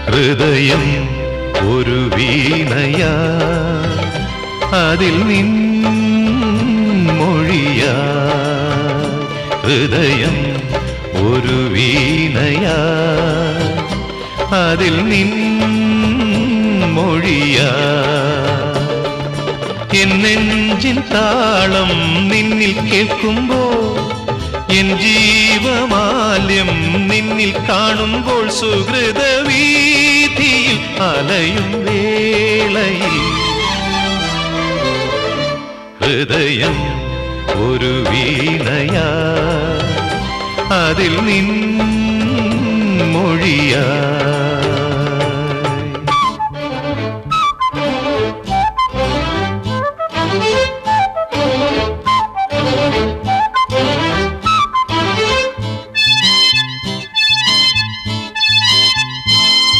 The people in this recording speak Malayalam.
ഹൃദയം ഒരു വീണയാ, അതിൽ നിൻ മൊഴിയാ. ഹൃദയം ഒരു വീണയാ, അതിൽ നിൻ മൊഴിയാ. എൻ നെഞ്ചിൻ താളം നിന്നിൽ കേൾക്കുമ്പോൾ, എൻ ജീവമാല്യം നിന്നിൽ കാണുമ്പോൾ, സുഹൃതവീഥിയിൽ അലയും വേളയിൽ ഹൃദയം ഒരു വീണയാ, അതിൽ നിൻ മൊഴിയാ.